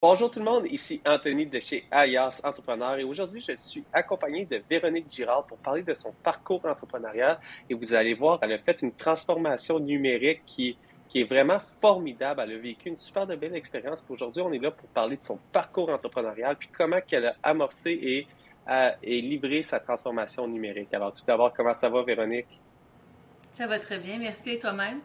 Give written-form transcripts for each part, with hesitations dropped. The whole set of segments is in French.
Bonjour tout le monde, ici Anthony de chez Alias Entrepreneur et aujourd'hui je suis accompagné de Véronique Girard pour parler de son parcours entrepreneurial et vous allez voir, elle a fait une transformation numérique qui est vraiment formidable. Elle a vécu une super de belle expérience. Puis aujourd'hui, on est là pour parler de son parcours entrepreneurial puis comment qu'elle a amorcé et livré sa transformation numérique. Alors tout d'abord, comment ça va Véronique? Ça va très bien, merci. Et toi-même?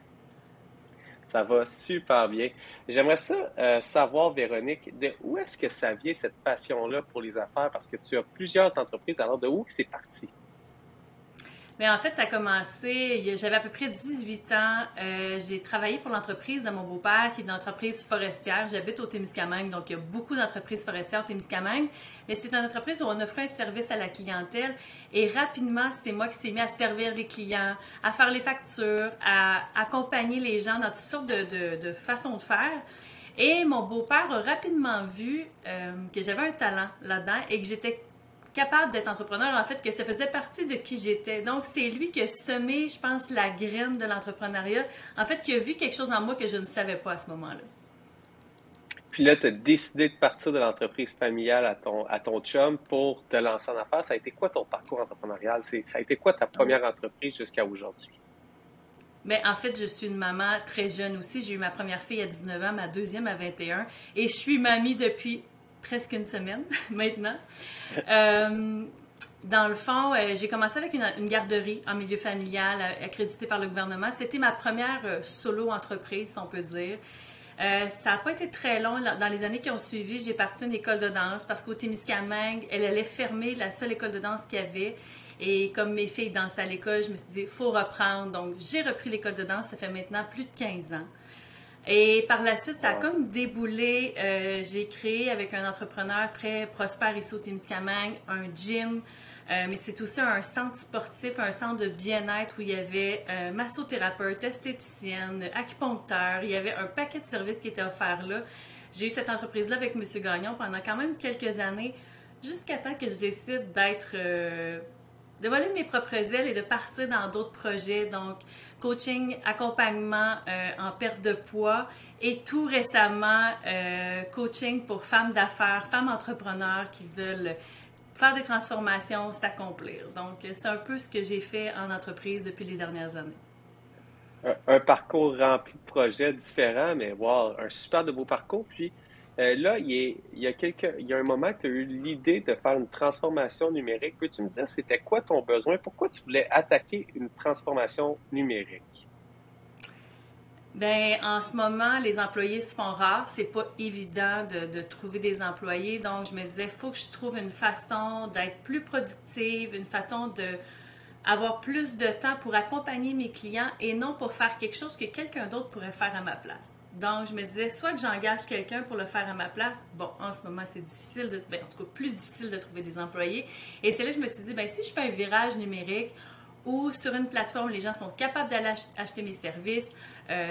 Ça va super bien. J'aimerais ça savoir, Véronique, de où est-ce que ça vient cette passion-là pour les affaires? Parce que tu as plusieurs entreprises. Alors, de où que c'est parti? Mais en fait, ça a commencé, j'avais à peu près 18 ans. J'ai travaillé pour l'entreprise de mon beau-père, qui est une entreprise forestière. J'habite au Témiscamingue, donc il y a beaucoup d'entreprises forestières au Témiscamingue. Mais c'est une entreprise où on offrait un service à la clientèle. Et rapidement, c'est moi qui s'est mis à servir les clients, à faire les factures, à accompagner les gens dans toutes sortes de façons de faire. Et mon beau-père a rapidement vu que j'avais un talent là-dedans et que j'étais capable d'être entrepreneur, en fait, que ça faisait partie de qui j'étais. Donc, c'est lui qui a semé, je pense, la graine de l'entrepreneuriat. En fait, qui a vu quelque chose en moi que je ne savais pas à ce moment-là. Puis là, tu as décidé de partir de l'entreprise familiale à ton chum pour te lancer en affaires. Ça a été quoi ton parcours entrepreneurial? Ça a été quoi ta Oh. première entreprise jusqu'à aujourd'hui? Mais en fait, je suis une maman très jeune aussi. J'ai eu ma première fille à 19 ans, ma deuxième à 21. Et je suis mamie depuis presque une semaine maintenant. Euh, Dans le fond, j'ai commencé avec une garderie en milieu familial accréditée par le gouvernement. C'était ma première solo entreprise, si on peut dire. Ça n'a pas été très long. Dans les années qui ont suivi, j'ai parti une école de danse parce qu'au Témiscamingue, elle allait fermer la seule école de danse qu'il y avait. Et comme mes filles dansaient à l'école, je me suis dit, il faut reprendre. Donc, j'ai repris l'école de danse. Ça fait maintenant plus de 15 ans. Et par la suite, ça a Wow. comme déboulé. J'ai créé avec un entrepreneur très prospère ici au Témiscamingue un gym, mais c'est aussi un centre sportif, un centre de bien-être où il y avait massothérapeute, esthéticienne, acupuncteur. Il y avait un paquet de services qui étaient offerts là. J'ai eu cette entreprise-là avec M. Gagnon pendant quand même quelques années, jusqu'à temps que je décide de voler de mes propres ailes et de partir dans d'autres projets. Donc, coaching, accompagnement en perte de poids et tout récemment, coaching pour femmes d'affaires, femmes entrepreneurs qui veulent faire des transformations, s'accomplir. Donc, c'est un peu ce que j'ai fait en entreprise depuis les dernières années. Un parcours rempli de projets différents, mais wow, un super de beau parcours. Puis là, il y a un moment que tu as eu l'idée de faire une transformation numérique. Peux-tu me dire c'était quoi ton besoin? Pourquoi tu voulais attaquer une transformation numérique? Ben, en ce moment, les employés se font rares. C'est pas évident de trouver des employés. Donc, je me disais, il faut que je trouve une façon d'être plus productive, une façon de avoir plus de temps pour accompagner mes clients et non pour faire quelque chose que quelqu'un d'autre pourrait faire à ma place. Donc, je me disais, soit que j'engage quelqu'un pour le faire à ma place. Bon, en ce moment, c'est difficile ben, en tout cas, plus difficile de trouver des employés. Et c'est là que je me suis dit, ben, si je fais un virage numérique, ou sur une plateforme, les gens sont capables d'aller acheter mes services,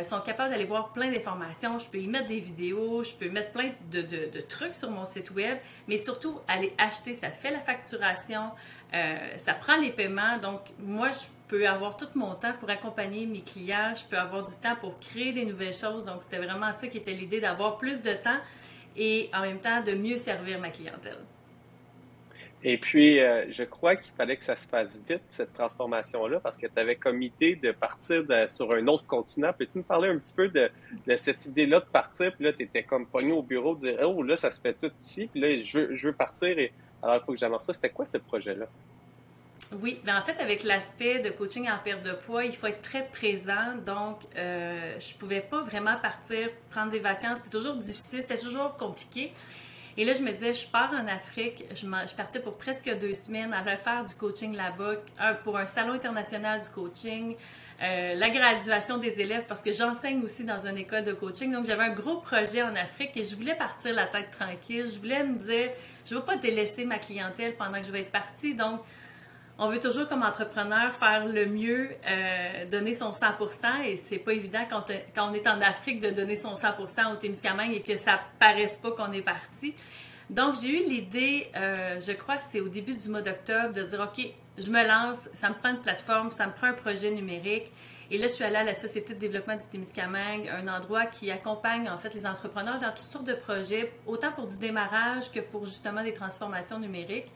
sont capables d'aller voir plein d'informations. Je peux y mettre des vidéos, je peux mettre plein de trucs sur mon site web, mais surtout aller acheter, ça fait la facturation, ça prend les paiements. Donc, moi, je peux avoir tout mon temps pour accompagner mes clients, je peux avoir du temps pour créer des nouvelles choses. Donc, c'était vraiment ça qui était l'idée, d'avoir plus de temps et en même temps de mieux servir ma clientèle. Et puis, je crois qu'il fallait que ça se fasse vite, cette transformation-là, parce que tu avais comme idée de partir sur un autre continent. Peux-tu nous parler un petit peu de cette idée-là de partir? Puis là, tu étais comme pogné au bureau, de dire, oh, là, ça se fait tout ici. Puis là, je veux partir. Et alors, il faut que j'avance ça. C'était quoi ce projet-là? Oui, ben en fait, avec l'aspect de coaching en perte de poids, il faut être très présent. Donc, je pouvais pas vraiment partir, prendre des vacances. C'était toujours difficile, c'était toujours compliqué. Et là, je me disais, je pars en Afrique. Je partais pour presque 2 semaines à refaire du coaching là-bas, pour un salon international du coaching, la graduation des élèves, parce que j'enseigne aussi dans une école de coaching. Donc, j'avais un gros projet en Afrique et je voulais partir la tête tranquille. Je voulais me dire, je ne veux pas délaisser ma clientèle pendant que je vais être partie. Donc, on veut toujours, comme entrepreneur, faire le mieux, donner son 100%, et c'est pas évident quand on est en Afrique de donner son 100% au Témiscamingue et que ça paraisse pas qu'on est parti. Donc, j'ai eu l'idée, je crois que c'est au début du mois d'octobre, de dire, OK, je me lance, ça me prend une plateforme, ça me prend un projet numérique. Et là, je suis allée à la Société de développement du Témiscamingue, un endroit qui accompagne en fait les entrepreneurs dans toutes sortes de projets, autant pour du démarrage que pour justement des transformations numériques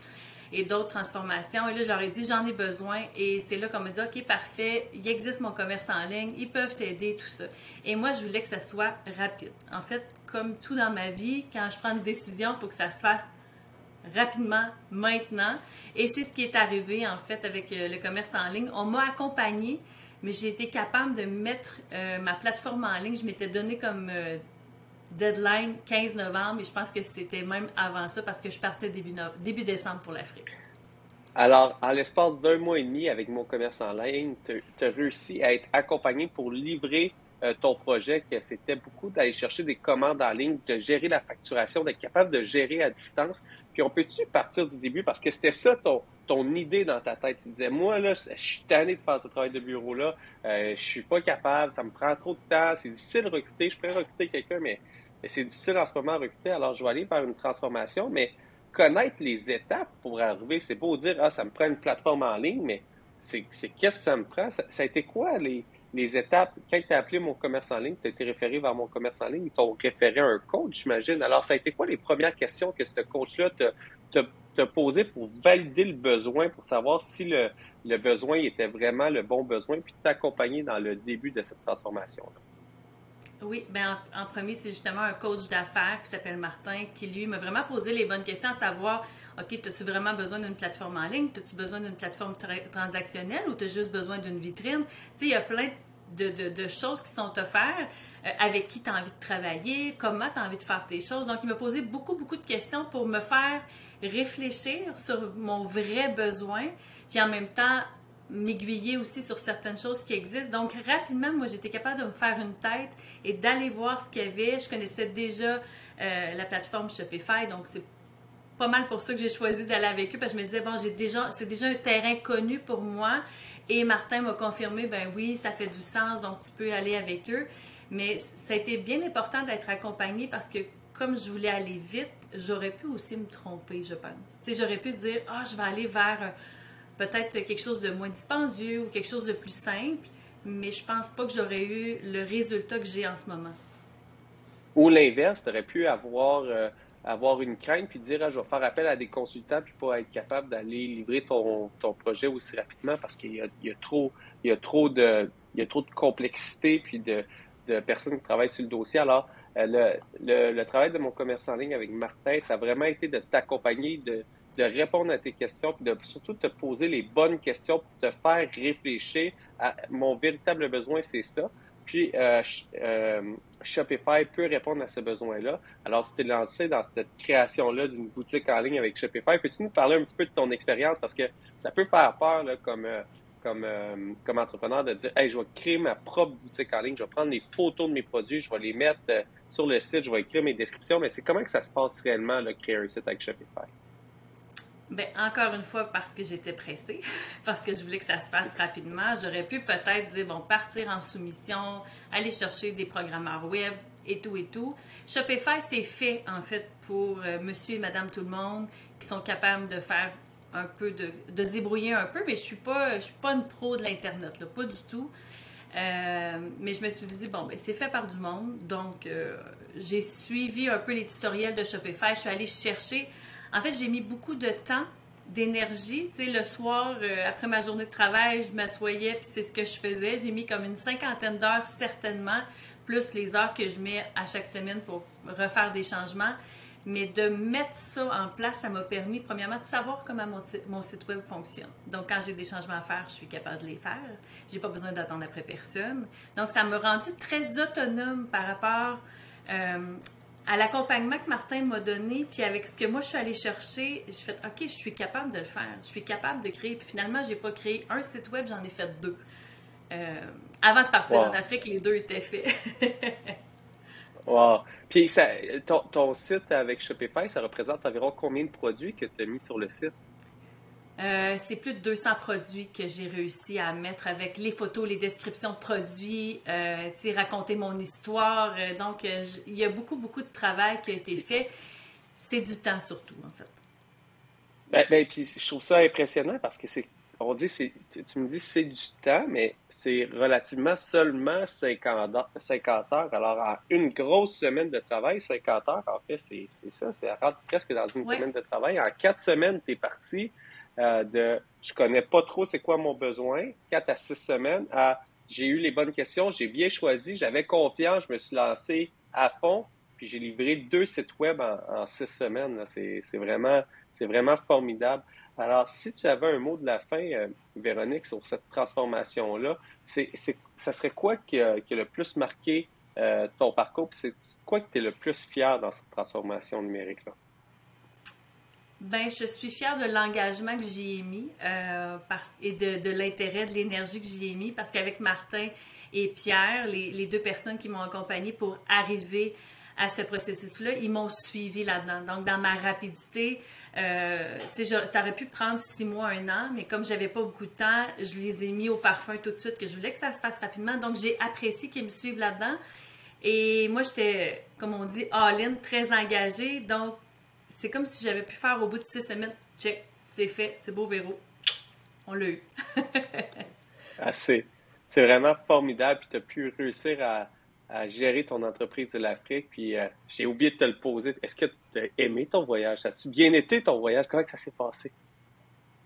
et d'autres transformations. Et là, je leur ai dit, j'en ai besoin. Et c'est là qu'on me dit, OK, parfait, il existe mon commerce en ligne, ils peuvent t'aider, tout ça. Et moi, je voulais que ça soit rapide. En fait, comme tout dans ma vie, quand je prends une décision, il faut que ça se fasse rapidement, maintenant. Et c'est ce qui est arrivé, en fait, avec le commerce en ligne. On m'a accompagnée, mais j'ai été capable de mettre ma plateforme en ligne. Je m'étais donné comme deadline 15 novembre, et je pense que c'était même avant ça parce que je partais début décembre pour l'Afrique. Alors, en l'espace d'un mois et demi avec mon commerce en ligne, tu as réussi à être accompagné pour livrer ton projet, que c'était beaucoup d'aller chercher des commandes en ligne, de gérer la facturation, d'être capable de gérer à distance. Puis on peut-tu partir du début parce que c'était ça ton idée dans ta tête. Tu disais, moi, là, je suis tanné de faire ce travail de bureau-là, je suis pas capable, ça me prend trop de temps, c'est difficile de recruter, je pourrais recruter quelqu'un, mais c'est difficile en ce moment à recruter, alors je vais aller vers une transformation, mais connaître les étapes pour arriver, c'est beau dire, ah, ça me prend une plateforme en ligne, mais c'est qu'est-ce que ça me prend? Ça a été quoi les étapes? Quand tu as appelé mon commerce en ligne, tu as été référé vers mon commerce en ligne, ils t'ont référé à un coach, j'imagine. Alors, ça a été quoi les premières questions que ce coach-là t'a posées pour valider le besoin, pour savoir si le besoin était vraiment le bon besoin, puis t'accompagner dans le début de cette transformation-là? Oui, ben en premier, c'est justement un coach d'affaires qui s'appelle Martin qui, lui, m'a vraiment posé les bonnes questions à savoir, OK, as-tu vraiment besoin d'une plateforme en ligne? As-tu besoin d'une plateforme transactionnelle ou tu as juste besoin d'une vitrine? Tu sais, il y a plein de choses qui sont offertes, avec qui tu as envie de travailler, comment tu as envie de faire tes choses. Donc, il m'a posé beaucoup, beaucoup de questions pour me faire réfléchir sur mon vrai besoin, puis en même temps, m'aiguiller aussi sur certaines choses qui existent. Donc, rapidement, moi, j'étais capable de me faire une tête et d'aller voir ce qu'il y avait. Je connaissais déjà la plateforme Shopify, donc c'est pas mal pour ça que j'ai choisi d'aller avec eux, parce que je me disais, bon, c'est déjà un terrain connu pour moi. Et Martin m'a confirmé, ben oui, ça fait du sens, donc tu peux aller avec eux. Mais ça a été bien important d'être accompagnée parce que comme je voulais aller vite, j'aurais pu aussi me tromper, je pense. Tu sais, j'aurais pu dire, ah, je vais aller vers peut-être quelque chose de moins dispendieux ou quelque chose de plus simple, mais je pense pas que j'aurais eu le résultat que j'ai en ce moment. Ou l'inverse, tu aurais pu avoir une crainte puis dire, ah, je vais faire appel à des consultants puis pas être capable d'aller livrer ton projet aussi rapidement parce il y a trop il y a trop de complexité puis de personnes qui travaillent sur le dossier. Alors, le travail de mon commerce en ligne avec Martin, ça a vraiment été de t'accompagner, de répondre à tes questions, puis de surtout te poser les bonnes questions pour te faire réfléchir à mon véritable besoin, c'est ça. Puis Shopify peut répondre à ce besoin-là. Alors, si tu es lancé dans cette création-là d'une boutique en ligne avec Shopify, peux-tu nous parler un petit peu de ton expérience? Parce que ça peut faire peur là, comme entrepreneur de dire, hey, je vais créer ma propre boutique en ligne, je vais prendre des photos de mes produits, je vais les mettre sur le site, je vais écrire mes descriptions, mais c'est comment que ça se passe réellement, là, créer un site avec Shopify? Ben, encore une fois, parce que j'étais pressée, parce que je voulais que ça se fasse rapidement, j'aurais pu peut-être dire, bon, partir en soumission, aller chercher des programmeurs web et tout et tout. Shopify, c'est fait, en fait, pour monsieur et madame tout le monde qui sont capables de faire un peu, de se débrouiller un peu, mais je suis pas une pro de l'Internet, là, pas du tout. Mais je me suis dit, bon, ben, c'est fait par du monde, donc j'ai suivi un peu les tutoriels de Shopify, je suis allée chercher. En fait, j'ai mis beaucoup de temps, d'énergie. Tu sais, le soir, après ma journée de travail, je m'assoyais, puis c'est ce que je faisais. J'ai mis comme une cinquantaine d'heures, certainement, plus les heures que je mets à chaque semaine pour refaire des changements. Mais de mettre ça en place, ça m'a permis, premièrement, de savoir comment mon site web fonctionne. Donc, quand j'ai des changements à faire, je suis capable de les faire. J'ai pas besoin d'attendre après personne. Donc, ça m'a rendu très autonome par rapport à l'accompagnement que Martin m'a donné, puis avec ce que moi je suis allée chercher, j'ai fait OK, je suis capable de le faire, je suis capable de créer. Puis finalement, j'ai pas créé un site web, j'en ai fait deux. Avant de partir en Wow. Afrique, les deux étaient faits. Wow. Puis ton site avec Shopify, ça représente environ combien de produits que tu as mis sur le site? C'est plus de 200 produits que j'ai réussi à mettre avec les photos, les descriptions de produits, raconter mon histoire. Donc, il y a beaucoup, beaucoup de travail qui a été fait. C'est du temps surtout, en fait. Ben, puis je trouve ça impressionnant parce que c'est on dit, tu me dis c'est du temps, mais c'est relativement seulement 50 heures. Alors, en une grosse semaine de travail, 50 heures, en fait, c'est ça, c'est rentre presque dans une Oui. semaine de travail. En 4 semaines, tu es parti je connais pas trop c'est quoi mon besoin, 4 à 6 semaines, à j'ai eu les bonnes questions, j'ai bien choisi, j'avais confiance, je me suis lancé à fond, puis j'ai livré 2 sites web en 6 semaines. C'est vraiment formidable. Alors, si tu avais un mot de la fin, Véronique, sur cette transformation-là, ça serait quoi qui a le plus marqué ton parcours? Puis c'est quoi que tu es le plus fier dans cette transformation numérique-là? Ben, je suis fière de l'engagement que j'y ai mis et de l'intérêt, de l'énergie que j'y ai mis parce qu'avec Martin et Pierre, les deux personnes qui m'ont accompagnée pour arriver à ce processus-là, ils m'ont suivi là-dedans. Donc, dans ma rapidité, ça aurait pu prendre 6 mois, 1 an, mais comme j'avais pas beaucoup de temps, je les ai mis au parfum tout de suite, que je voulais que ça se fasse rapidement. Donc, j'ai apprécié qu'ils me suivent là-dedans. Et moi, j'étais, comme on dit, all-in, très engagée. Donc, c'est comme si j'avais pu faire au bout de 6 semaines. Check, c'est fait, c'est beau, Véro. On l'a eu. Ah, c'est vraiment formidable, puis tu as pu réussir à gérer ton entreprise de l'Afrique. Puis j'ai oublié de te le poser. Est-ce que tu as aimé ton voyage? As-tu bien été ton voyage? Comment que ça s'est passé?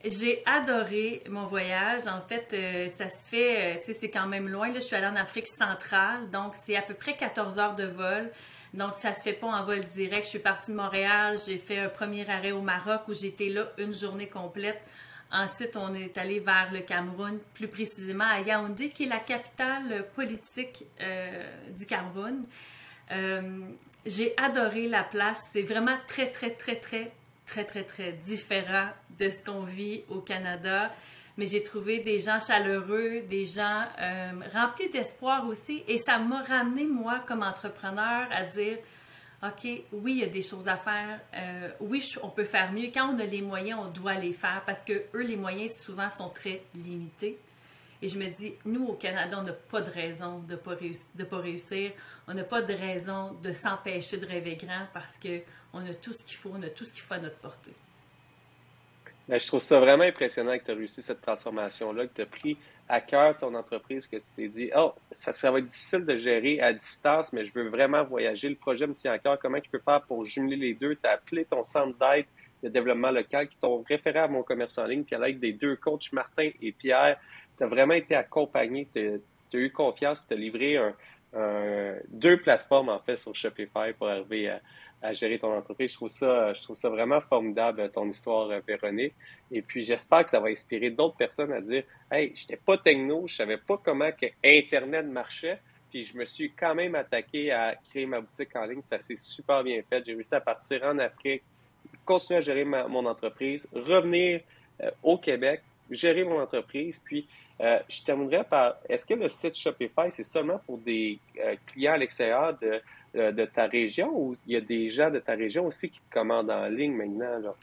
J'ai adoré mon voyage. En fait, ça se fait, tu sais, c'est quand même loin. Là, je suis allée en Afrique centrale, donc c'est à peu près 14 heures de vol. Donc, ça se fait pas en vol direct. Je suis partie de Montréal, j'ai fait un premier arrêt au Maroc où j'étais là une journée complète. Ensuite, on est allé vers le Cameroun, plus précisément à Yaoundé, qui est la capitale politique du Cameroun. Euh, j'ai adoré la place. C'est vraiment très, très, très, très, très, très, très différent de ce qu'on vit au Canada. Mais j'ai trouvé des gens chaleureux, des gens remplis d'espoir aussi. Et ça m'a ramené, moi, comme entrepreneur, à dire, OK, oui, il y a des choses à faire. Oui, on peut faire mieux. Quand on a les moyens, on doit les faire parce que eux, les moyens, souvent, sont très limités. Et je me dis, nous, au Canada, on n'a pas de raison de ne pas réussir. On n'a pas de raison de s'empêcher de rêver grand parce qu'on a tout ce qu'il faut, on a tout ce qu'il faut à notre portée. Ben, je trouve ça vraiment impressionnant que tu as réussi cette transformation-là, que tu as pris à cœur ton entreprise, que tu t'es dit, oh, ça va être difficile de gérer à distance, mais je veux vraiment voyager. Le projet me tient à cœur. Comment je peux faire pour jumeler les deux? Tu as appelé ton centre d'aide de développement local qui t'ont référé à mon commerce en ligne, puis à l'aide des deux coachs, Martin et Pierre, tu as vraiment été accompagné, tu as eu confiance, tu as livré deux plateformes, en fait, sur Shopify pour arriver à gérer ton entreprise. Je trouve ça vraiment formidable, ton histoire, Véronique. Et puis, j'espère que ça va inspirer d'autres personnes à dire, hey, j'étais pas techno, je savais pas comment que Internet marchait, puis je me suis quand même attaqué à créer ma boutique en ligne, puis ça s'est super bien fait. J'ai réussi à partir en Afrique, continuer à gérer mon entreprise, revenir au Québec, gérer mon entreprise, puis je terminerai par, est-ce que le site Shopify, c'est seulement pour des clients à l'extérieur de ta région ou il y a des gens de ta région aussi qui te commandent en ligne maintenant, là?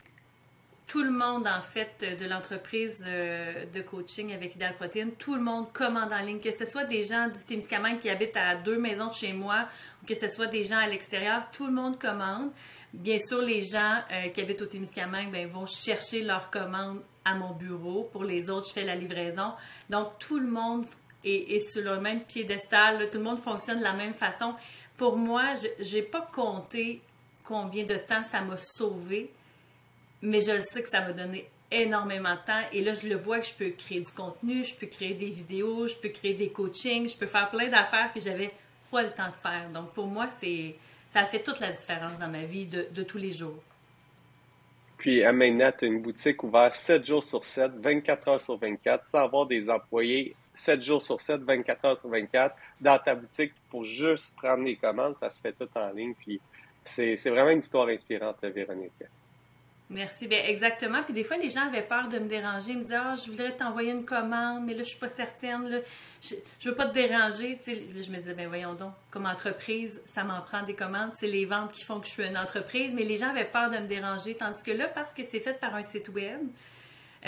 Tout le monde, en fait, de l'entreprise de coaching avec Ideal Protein, tout le monde commande en ligne, que ce soit des gens du Témiscamingue qui habitent à 2 maisons de chez moi ou que ce soit des gens à l'extérieur, tout le monde commande. Bien sûr, les gens qui habitent au Témiscamingue ben, vont chercher leur commande à mon bureau. Pour les autres, je fais la livraison. Donc, tout le monde est sur le même piédestal, là. Tout le monde fonctionne de la même façon. Pour moi, je n'ai pas compté combien de temps ça m'a sauvé, mais je le sais que ça m'a donné énormément de temps. Et là, je le vois que je peux créer du contenu, je peux créer des vidéos, je peux créer des coachings, je peux faire plein d'affaires que j'avais pas le temps de faire. Donc, pour moi, ça a fait toute la différence dans ma vie de tous les jours. Puis à maintenant, tu as une boutique ouverte 7 jours sur 7, 24 heures sur 24, sans avoir des employés 7 jours sur 7, 24 heures sur 24, dans ta boutique pour juste prendre les commandes. Ça se fait tout en ligne. Puis c'est vraiment une histoire inspirante, Véronique. Merci, bien exactement. Puis des fois, les gens avaient peur de me déranger. Ils me disaient, ah, je voudrais t'envoyer une commande, mais là, je suis pas certaine. Là, je veux pas te déranger. Tu sais, là, je me disais, ben voyons donc, comme entreprise, ça m'en prend des commandes. C'est les ventes qui font que je suis une entreprise. Mais les gens avaient peur de me déranger. Tandis que là, parce que c'est fait par un site web,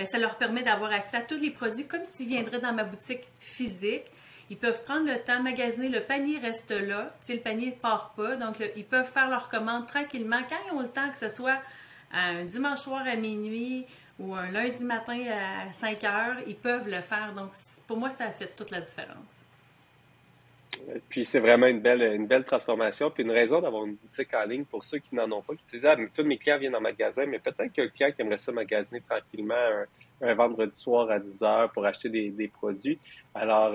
ça leur permet d'avoir accès à tous les produits comme s'ils viendraient dans ma boutique physique. Ils peuvent prendre le temps, magasiner, le panier reste là. Tu sais, le panier ne part pas. Donc, là, ils peuvent faire leurs commandes tranquillement quand ils ont le temps, que ce soit un dimanche soir à minuit ou un lundi matin à 5 heures, ils peuvent le faire. Donc, pour moi, ça a fait toute la différence. Puis c'est vraiment une belle transformation, puis une raison d'avoir une boutique en ligne pour ceux qui n'en ont pas, qui disent, ah, mais tous mes clients viennent en magasin, mais peut-être qu'il y a un client qui aimerait ça magasiner tranquillement un vendredi soir à 10 heures pour acheter des produits. Alors,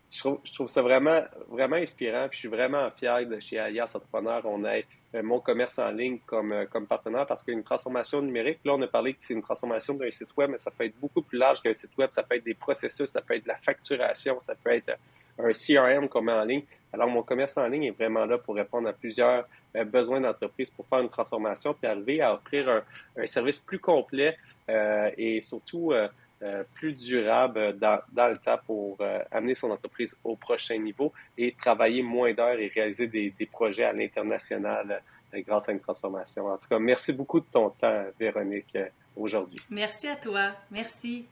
je trouve ça vraiment, vraiment inspirant, puis je suis vraiment fier de chez Alias Entrepreneur, on a mon commerce en ligne comme partenaire parce qu'une transformation numérique, là, on a parlé que c'est une transformation d'un site web, mais ça peut être beaucoup plus large qu'un site web, ça peut être des processus, ça peut être de la facturation, ça peut être un CRM qu'on met en ligne. Alors, mon commerce en ligne est vraiment là pour répondre à plusieurs besoins d'entreprise pour faire une transformation puis arriver à offrir un service plus complet et surtout plus durable dans le temps pour amener son entreprise au prochain niveau et travailler moins d'heures et réaliser des projets à l'international grâce à une transformation. En tout cas, merci beaucoup de ton temps, Véronique, aujourd'hui. Merci à toi. Merci.